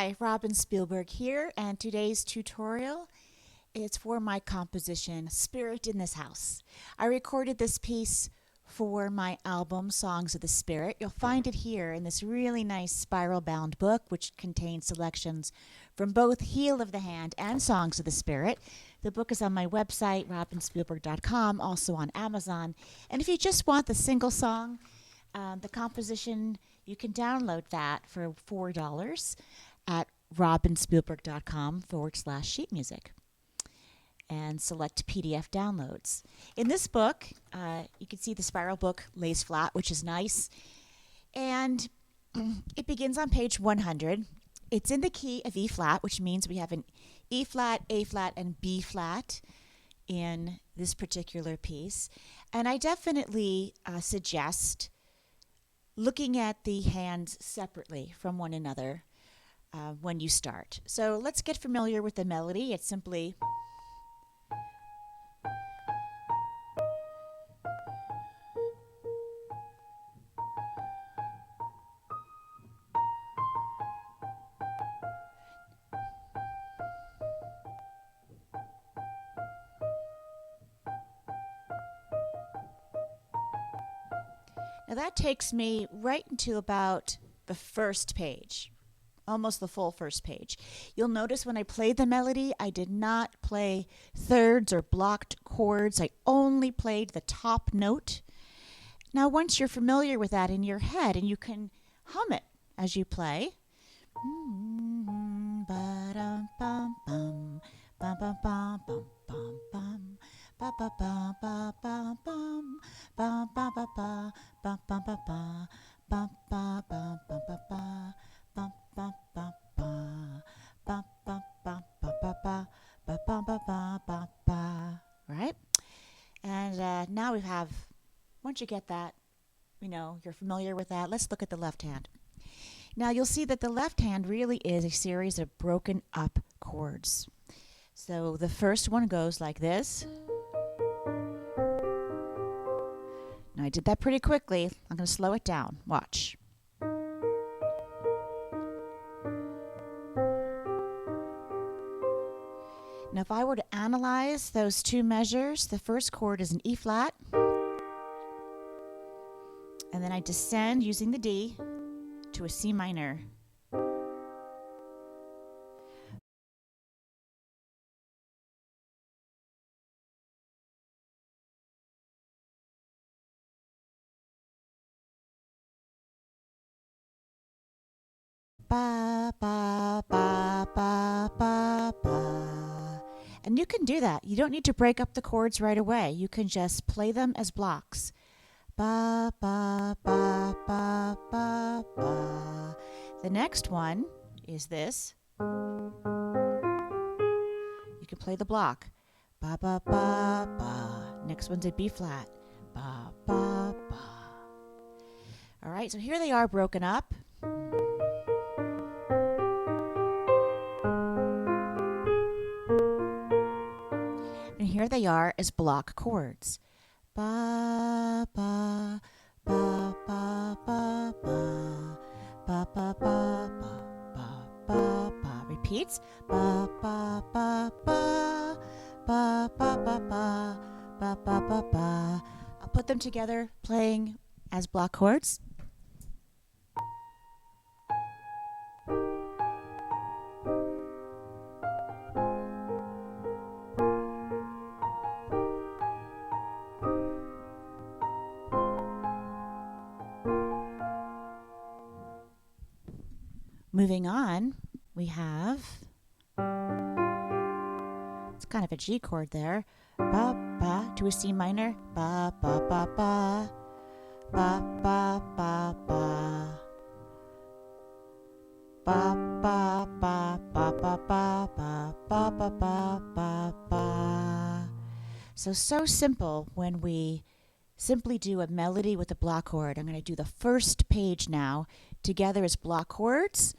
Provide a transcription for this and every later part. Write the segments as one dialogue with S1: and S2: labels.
S1: Hi, Robin Spielberg here, and today's tutorial is for my composition, Spirit in This House. I recorded this piece for my album, Songs of the Spirit. You'll find it here in this really nice spiral-bound book, which contains selections from both Heel of the Hand and Songs of the Spirit. The book is on my website, robinspielberg.com, also on Amazon. And if you just want the single song, the composition, you can download that for $4 at robinspielberg.com/sheet music and select PDF downloads. In this book, you can see the spiral book lays flat, which is nice. And it begins on page 100. It's in the key of E flat, which means we have an E flat, A flat, and B flat in this particular piece. And I definitely suggest looking at the hands separately from one another when you start. So let's get familiar with the melody. It's simply now that takes me right into about the first page. Almost the full first page. You'll notice when I played the melody, I did not play thirds or blocked chords. I only played the top note. Now, once you're familiar with that in your head, and you can hum it as you play. Right? And now we have, once you get that, you're familiar with that. Let's look at the left hand. Now you'll see that the left hand really is a series of broken up chords. So the first one goes like this. Now I did that pretty quickly. I'm going to slow it down. Watch. Now if I were to analyze those two measures, the first chord is an E flat, and then I descend using the D to a C minor. Ba, ba, ba, ba, ba, ba. And you can do that. You don't need to break up the chords right away. You can just play them as blocks. Ba, ba, ba, ba, ba, ba. The next one is this. You can play the block. Ba, ba, ba, ba. Next one's a B flat. Ba, ba, ba. All right, so here they are broken up. And here they are as block chords. Ba, ba, ba, ba, ba, ba, ba, ba, ba, ba, ba, ba. Repeats. Ba, ba, ba, ba, ba, ba, ba, ba, ba, ba, ba, ba. I'll put them together playing as block chords. Moving on, we have, it's kind of a G chord there, ba, ba, to a C minor, ba, ba, ba, ba, ba, ba, ba, ba, ba, ba, ba, ba, ba, ba, ba, ba, ba, ba, ba. So simple when we simply do a melody with a block chord. I'm going to do the first page now together as block chords.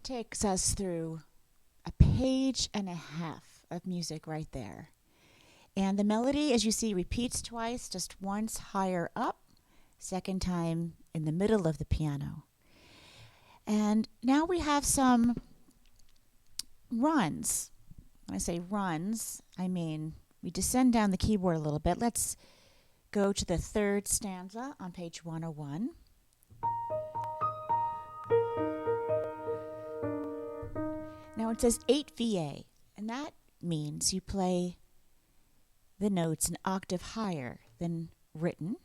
S1: takes us through a page and a half of music right there. And the melody, as you see, repeats twice, just once higher up, second time in the middle of the piano. And now we have some runs. When I say runs, I mean we descend down the keyboard a little bit. Let's go to the third stanza on page 101. Now it says 8 VA, and that means you play the notes an octave higher than written.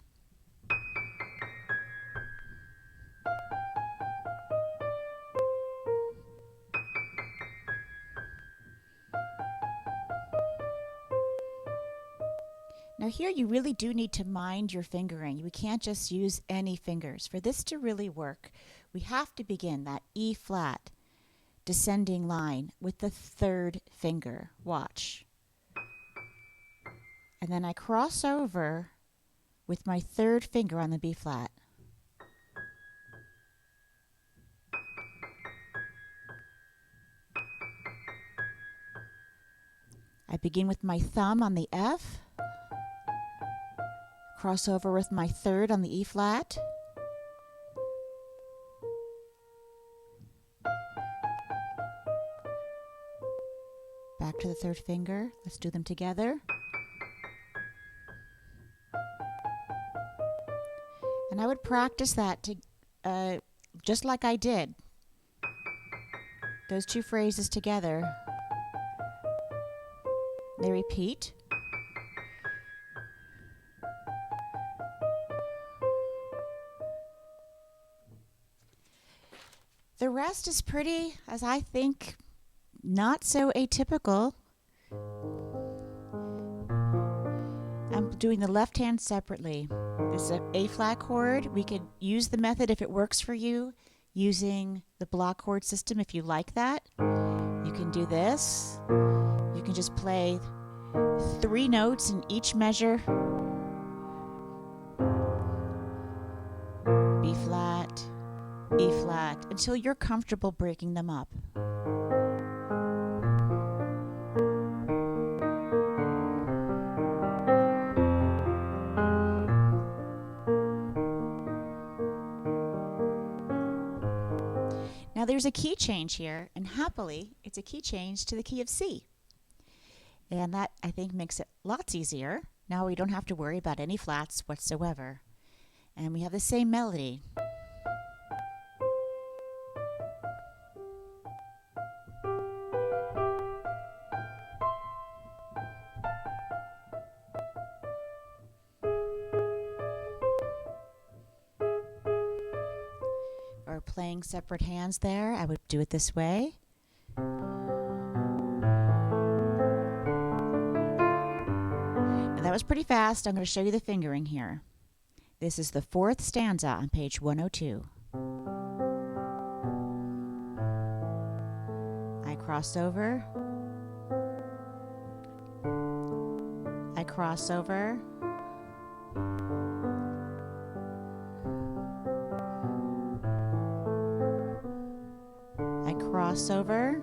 S1: Now here you really do need to mind your fingering. We can't just use any fingers. For this to really work, we have to begin that E flat descending line with the third finger. Watch. And then I cross over with my third finger on the B flat. I begin with my thumb on the F, cross over with my third on the E flat, back to the third finger. Let's do them together. And I would practice that to, just like I did. Those two phrases together. They repeat. The rest is pretty, as I think, not so atypical. I'm doing the left hand separately. This is an A flat chord. We could use the method if it works for you, using the block chord system if you like that. You can do this. You can just play 3 notes in each measure. B flat, E flat, until you're comfortable breaking them up. Now there's a key change here, and happily, it's a key change to the key of C. And that, I think, makes it lots easier. Now we don't have to worry about any flats whatsoever. And we have the same melody. Or playing separate hands there, I would do it this way. That was pretty fast. I'm going to show you the fingering here. This is the 4th stanza on page 102. I cross over. I cross over. I cross over.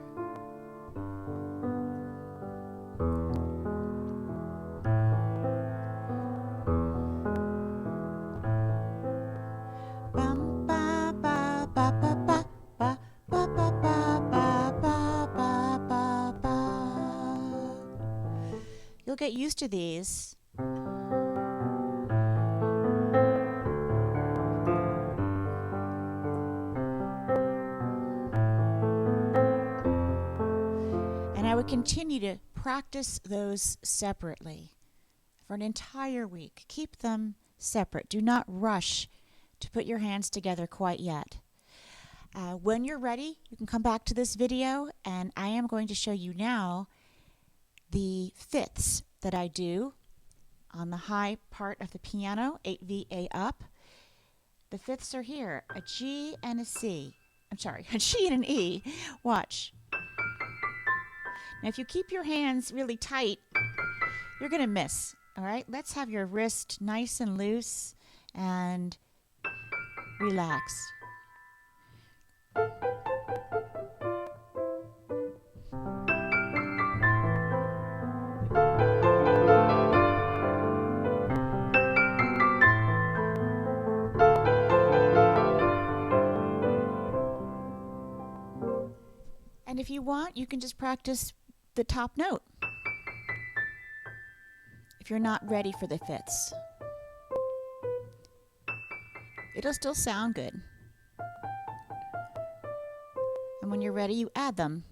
S1: You'll get used to these. And I would continue to practice those separately for an entire week. Keep them separate. Do not rush to put your hands together quite yet. When you're ready, you can come back to this video, and I am going to show you now the fifths that I do on the high part of the piano, 8 VA up. The fifths are here, a G and a C. I'm sorry, a G and an E. Watch. Now if you keep your hands really tight, you're going to miss. All right, let's have your wrist nice and loose and relax. want, you can just practice the top note if you're not ready for the fifths. It'll still sound good. And when you're ready, you add them.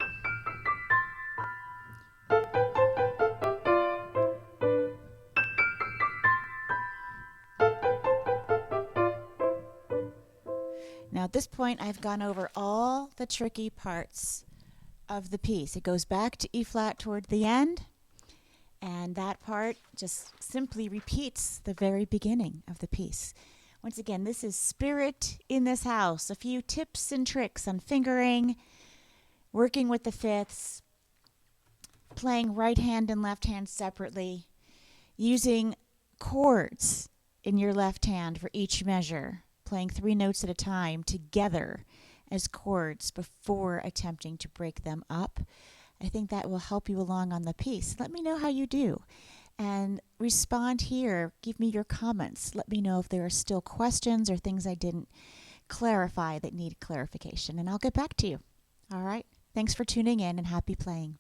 S1: Now at this point, I've gone over all the tricky parts of the piece. It goes back to E flat toward the end, and that part just simply repeats the very beginning of the piece. Once again, this is Spirit in This House. A few tips and tricks on fingering, working with the fifths, playing right hand and left hand separately, using chords in your left hand for each measure, playing 3 notes at a time together as chords before attempting to break them up. I think that will help you along on the piece. Let me know how you do. And respond here. Give me your comments. Let me know if there are still questions or things I didn't clarify that need clarification. And I'll get back to you. All right? Thanks for tuning in and happy playing.